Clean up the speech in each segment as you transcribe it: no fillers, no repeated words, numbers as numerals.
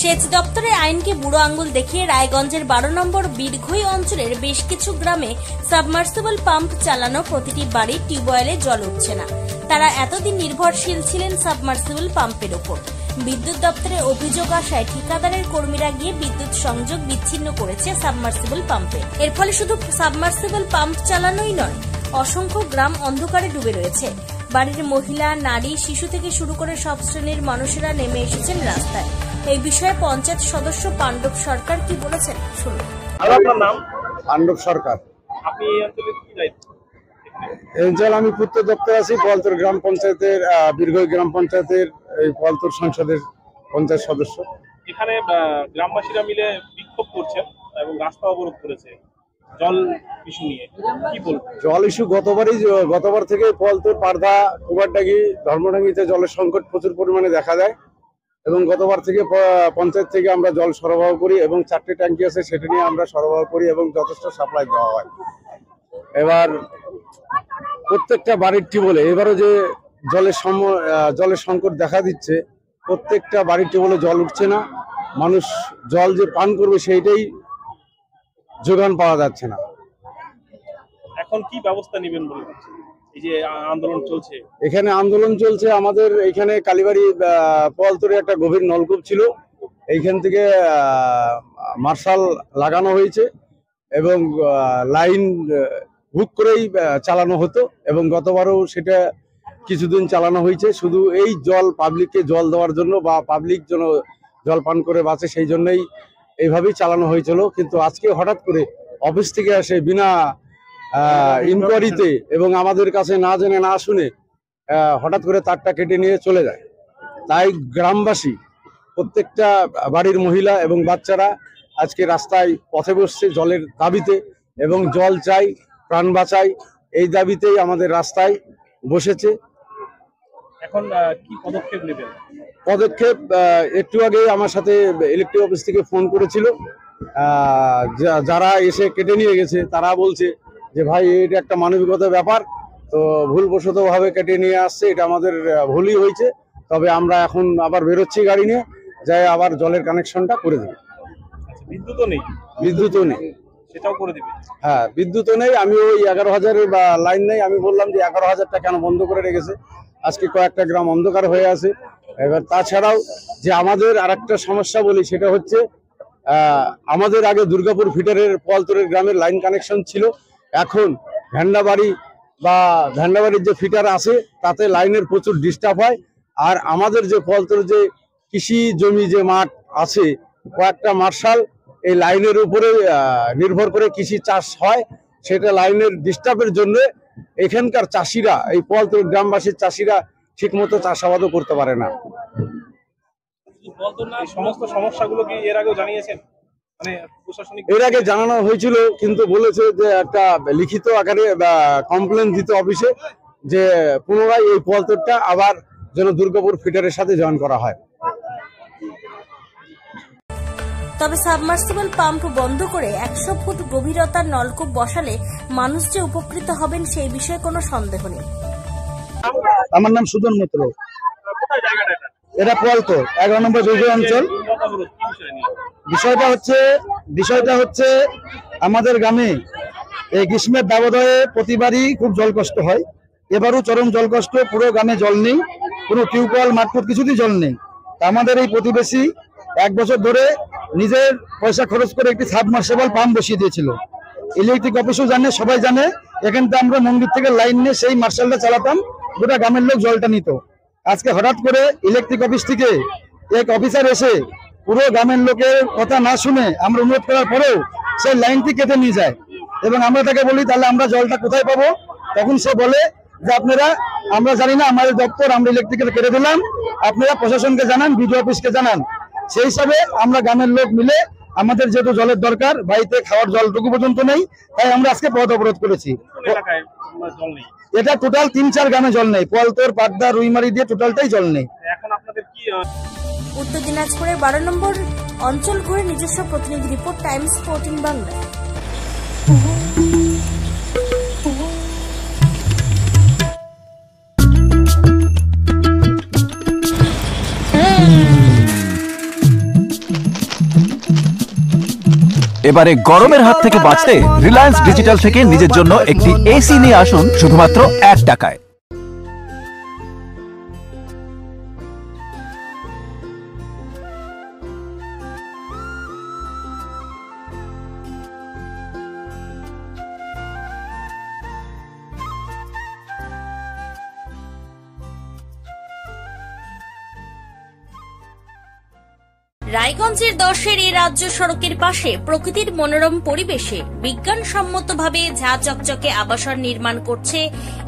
সেচ দপ্তরের আইনকে বুড়ো আঙ্গুল দেখিয়ে রায়গঞ্জের 12 নম্বর বীরঘই অঞ্চলের বেশ কিছু গ্রামে সাবমার্সিবল পাম্প চালানো প্রতিটি বাড়ির টিউবওয়েলে জল উঠছে না। তারা এতদিন নির্ভরশীল ছিলেন সাবমার্সিবল পাম্পের ওপর। বিদ্যুৎ দপ্তরের অভিযোগ আসায় ঠিকাদারের কর্মীরা গিয়ে বিদ্যুৎ সংযোগ বিচ্ছিন্ন করেছে সাবমার্সিবল পাম্পে। এর ফলে শুধু সাবমার্সিবল পাম্প চালানোই নয়, অসংখ্য গ্রাম অন্ধকারে ডুবে রয়েছে। বাড়ির মহিলা, নারী, শিশু থেকে শুরু করে সব শ্রেণীর মানুষেরা নেমে এসেছেন রাস্তায়। এই বিষয়ে পঞ্চায়েত সদস্য পাণ্ডব সরকার কি বলেছেন শুনুন। আপনার নাম? পাণ্ডব সরকার। আপনি এই অঞ্চলে কি দায়িত্ব? এই অঞ্চলে আমি পূর্ত দপ্তর আছি, পলতর গ্রাম পঞ্চায়েতের, বীরঘই গ্রাম পঞ্চায়েতের এই পলতর সংসদের পঞ্চায়েত সদস্য। এখানে গ্রামবাসীরা মিলে বিক্ষোভ করছেন এবং রাস্তা অবরোধ করেছে জল ইস্যু নিয়ে, কি বলবেন? জল ইস্যু গতবার থেকে পলতর, পারদা, কুমারডাঙ্গি, ধর্মডাঙ্গিতে জলের সংকট প্রচুর পরিমাণে দেখা যায় এবং গতবার থেকে পঞ্চায়েত থেকে আমরা জল সরবরাহ করি এবং 4টে ট্যাঙ্কি আছে, সেটা নিয়ে আমরা সরবরাহ করি এবং যথেষ্ট সাপ্লাই দেওয়া হয়। এবার প্রত্যেকটা বাড়ির টিউবওয়েলে এবারও যে জলের সংকট দেখা দিচ্ছে, প্রত্যেকটা বাড়ির টিউবওয়েলে জল উঠছে না। মানুষ জল যে পান করবে সেইটাই যোগান পাওয়া যাচ্ছে না। এখন কি ব্যবস্থা নেবেন বলে ভাবছেন? এই যে আন্দোলন চলছে, এখানে আন্দোলন চলছে, আমাদের এখানে কালীবাড়ি পলতরে একটা গভীর নলকূপ ছিল, এইখান থেকে মার্শাল লাগানো হয়েছে এবং লাইন বুক করেই চালানো হতো এবং গতবারও সেটা কিছুদিন চালানো হয়েছে। শুধু এই জল পাবলিককে জল দেওয়ার জন্য বা পাবলিক যেন জল পান করে বাঁচে সেই জন্যই এইভাবেই চালানো হয়েছিল। কিন্তু আজকে হঠাৎ করে অফিস থেকে আসে বিনা ইনকোয়ারিতে এবং আমাদের কাছে না জেনে না শুনে হঠাৎ করে তারটা কেটে নিয়ে চলে যায়। তাই গ্রামবাসী, প্রত্যেকটা বাড়ির মহিলা এবং বাচ্চারা আজকে রাস্তায় পথে বসছে জলের দাবিতে এবং জল চাই, প্রাণ বাঁচাই, এই দাবিতেই আমাদের রাস্তায় বসেছে। এখন কি পদক্ষেপ নেবেন? পদক্ষেপ একটু আগে আমার সাথে ইলেকট্রিক অফিস থেকে ফোন করেছিল, যারা এসে কেটে নিয়ে গেছে তারা বলছে যে ভাই এটা একটা মানবিকতার ব্যাপার, তো ভুলবশত ভাবে কেটে নিয়ে আসছে, এটা আমাদের ভুলই হয়েছে, তবে আমরা এখন আবার বেরোচ্ছি গাড়ি নিয়ে, যাই আবার জলের কানেকশনটা করে দেবে। বিদ্যুৎও নেই? বিদ্যুৎও নেই, সেটাও করে দিবে। হ্যাঁ, বিদ্যুৎও নেই। আমি ওই 11,000-এর লাইন নেই, আমি বললাম যে 11,000টা কেন বন্ধ করে রেখেছে, আজকে কয়েকটা গ্রাম অন্ধকার হয়ে আছে। এবার তাছাড়াও যে আমাদের আরেকটা সমস্যা বলি, সেটা হচ্ছে আমাদের আগে দুর্গাপুর ফিটারের পলতরের গ্রামের লাইন কানেকশন ছিল, এখন ভ্যান্ডাবাড়ির যে ফিটার আছে তাতে লাইনের প্রচুর ডিস্টার্ব হয়। আর আমাদের যে পলতর যে কৃষি জমি যে মাঠ আছে, কয়েকটা মার্শাল এই লাইনের উপরে নির্ভর করে কৃষি চাষ হয়, সেটা লাইনের ডিস্টার্বের জন্য এখানকার চাষিরা, এই পলতর গ্রামবাসীর চাষিরা ঠিকমতো চাষাবাদও করতে পারে না। এই সমস্ত সমস্যাগুলো কি এর আগেও জানিয়েছেন? এর আগে জানানো হয়েছিল, কিন্তু বলেছে যে একটা লিখিত আকারে কমপ্লেন দিতে অফিসে, যে পুনরায় এই পলতরটা আবার যেন দুর্গাপুর ফিটারের সাথে জয়েন করা হয়। তবে সাবমার্সিবল পাম্প বন্ধ করে 100 ফুট গভীরতার নলকূপ বসালে মানুষ যে উপকৃত হবেন সেই বিষয়ে কোনো সন্দেহ নেই। আমার নাম সুজন মিত্র। এটা পলতর 11 নম্বর বীরঘই অঞ্চল। বিষয়টা হচ্ছে আমাদের গ্রামে এই গ্রীষ্মের দাবদাহে প্রতিবারই খুব জল কষ্ট হয়, এবারও চরম জল কষ্ট, পুরো গ্রামে জল নেই, কোনো টিউবওয়েল মারফত কিছুতেই জল নেই। আমাদের এই প্রতিবেশী 1 বছর ধরে নিজের পয়সা খরচ করে একটি সাবমার্সিবল পাম্প বসিয়ে দিয়েছিল। ইলেকট্রিক অফিসও জানে, সবাই জানে। এখান থেকে আমরা মন্দির থেকে লাইন নিয়ে সেই মার্শালটা চালাতাম, গোটা গ্রামের লোক জলটা নিত। আজকে হঠাৎ করে ইলেকট্রিক অফিস থেকে এক অফিসার এসে পুরো গ্রামের লোকের কথা না শুনে, আমরা অনুরোধ করার পরেও সেই লাইনটি কেটে নিয়ে যায় এবং আমরা তাকে বলি তাহলে আমরা জলটা কোথায় পাবো? তখন সে বলে যে আমরা জানি না, আমাদের দপ্তর, আমরা ইলেকট্রিকের কেটে দিলাম, আপনারা প্রশাসনকে জানান, বিডিও অফিসকে জানান। সেই হিসাবে আমরা গ্রামের লোক মিলে, আমাদের যেহেতু জলের দরকার, বাড়িতে খাওয়ার জলটুকু পর্যন্ত নেই, তাই আমরা আজকে পথ অবরোধ করেছি। এটা টোটাল 3-4 গ্রামে জল নেই, পলতর, পাড্ডা, রুইমারি দিয়ে টোটালটাই জল নেই। উত্তর দিনাজপুরের 12 নম্বর অঞ্চল ঘুরে নিজস্ব প্রতিনিধি রিপোর্ট, টাইমস 14 বাংলা। এবারে গরমের হাত থেকে বাঁচতে রিলায়েন্স ডিজিটাল থেকে নিজের জন্য একটি এসি নিয়ে আসুন শুধুমাত্র 1 টাকায়। রায়গঞ্জের 10-এর এই রাজ্য সড়কের পাশে প্রকৃতির মনোরম পরিবেশে বিজ্ঞানসম্মতভাবে ঝা চকচকে আবাসন নির্মাণ করছে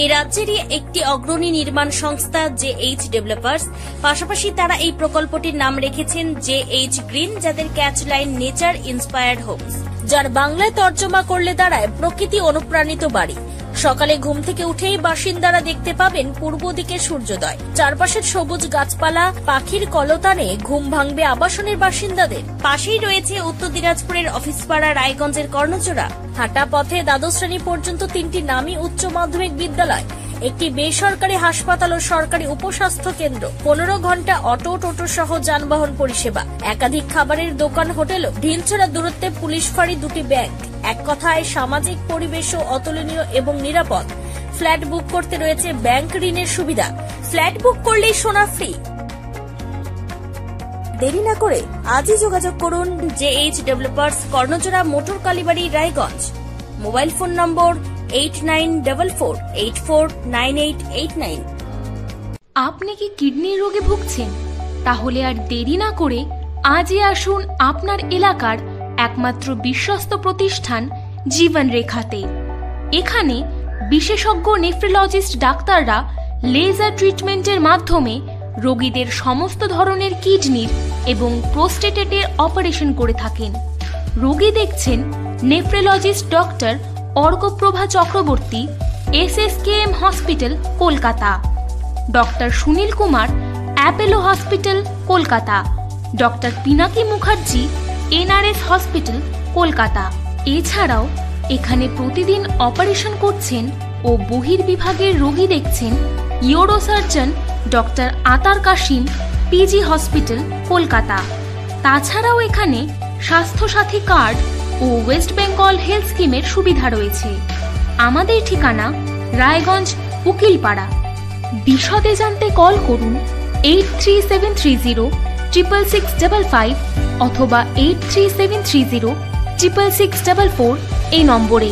এই রাজ্যেরই একটি অগ্রণী নির্মাণ সংস্থা JH ডেভেলপার্স। পাশাপাশি তারা এই প্রকল্পটির নাম রেখেছেন JH গ্রিন, যাদের catch line nature inspired homes, যার বাংলায় তর্জমা করলে দাঁড়ায় প্রকৃতি অনুপ্রাণিত বাড়ি। সকালে ঘুম থেকে উঠেই বাসিন্দারা দেখতে পাবেন পূর্ব দিকে সূর্যোদয়, চারপাশের সবুজ গাছপালা, পাখির কলতানে ঘুম ভাঙবে আবাসনের বাসিন্দাদের। পাশেই রয়েছে উত্তর দিনাজপুরের অফিসপাড়া রায়গঞ্জের কর্ণচূড়া। হাঁটা পথে দ্বাদশ শ্রেণী পর্যন্ত 3টি নামী উচ্চ মাধ্যমিক বিদ্যালয়, একটি বেসরকারি হাসপাতাল ও সরকারি উপস্বাস্থ্য কেন্দ্র, 15 ঘন্টা অটো টোটো সহ যানবাহন পরিষেবা, একাধিক খাবারের দোকান, হোটেলও, ঢিলছড়া দূরত্বে পুলিশ ফাঁড়ি, 2টি ব্যাংক। এক কথায় সামাজিক পরিবেশও অতুলনীয় এবং নিরাপদ। ফ্ল্যাট বুক করতে রয়েছে ব্যাংক ঋণের সুবিধা, ফ্ল্যাট বুক করলেই সোনা ফ্রি। দেরি না করে আজই যোগাযোগ করুন JH developers, Karnachura, motor Kalibari, Raiganj. Mobile phone number 8944849889। আপনি কি কিডনি রোগে ভুগছেন? তাহলে আর দেরি না করে আজই আসুন আপনার এলাকার একমাত্র বিশ্বস্ত প্রতিষ্ঠান জীবন রেখাতে। এখানে বিশেষজ্ঞ নেফ্রোলজিস্ট ডাক্তাররা লেজার ট্রিটমেন্টের মাধ্যমে রোগীদের সমস্ত ধরনের কিডনির এবং প্রোস্টেটের অপারেশন করে থাকেন। রোগী দেখছেন nephrologist doctor Arkaprava Chakraborty, SSKM hospital, Kolkata. Doctor Sunil Kumar, Apollo hospital, Kolkata. Doctor Pinaki Mukherjee, NRS hospital, Kolkata. এছাড়াও এখানে প্রতিদিন অপারেশন করছেন ও বহির্বিভাগের রোগী দেখছেন ইউরোসার্জন ডক্টর আতার কাশিম, PG হসপিটাল, কলকাতা। তাছাড়াও এখানে স্বাস্থ্যসাথী কার্ড ও ওয়েস্ট বেঙ্গল হেলথ স্কিমের সুবিধা রয়েছে। আমাদের ঠিকানা রায়গঞ্জ, উকিলপাড়া। বিশদে জানতে কল করুন 8373066655 অথবা 8373066644 এই নম্বরে।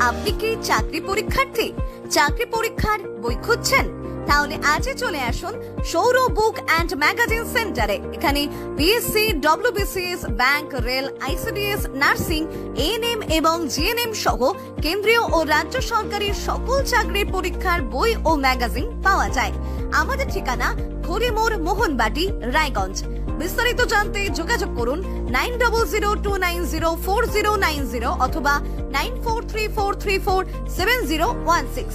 আপনি কি চাকরি পরীক্ষার্থী? চাকরি পরীক্ষার বই খুঁজছেন? তাহলে আজই চলে আসুন সৌর বুক অ্যান্ড ম্যাগাজিন সেন্টারে। এখানে BSc, WBCS, bank, rail, ICDS, nursing, ANM এবং GNM সহ কেন্দ্রীয় ও রাজ্য সরকারের সকল চাকরির পরীক্ষার বই ও ম্যাগাজিন পাওয়া যায়। আমাদের ঠিকানা খড়িমোড়, মোহনবাটি, রায়গঞ্জ। বিস্তারিত জানতে যোগাযোগ করুন 9002904090 অথবা 9434347016।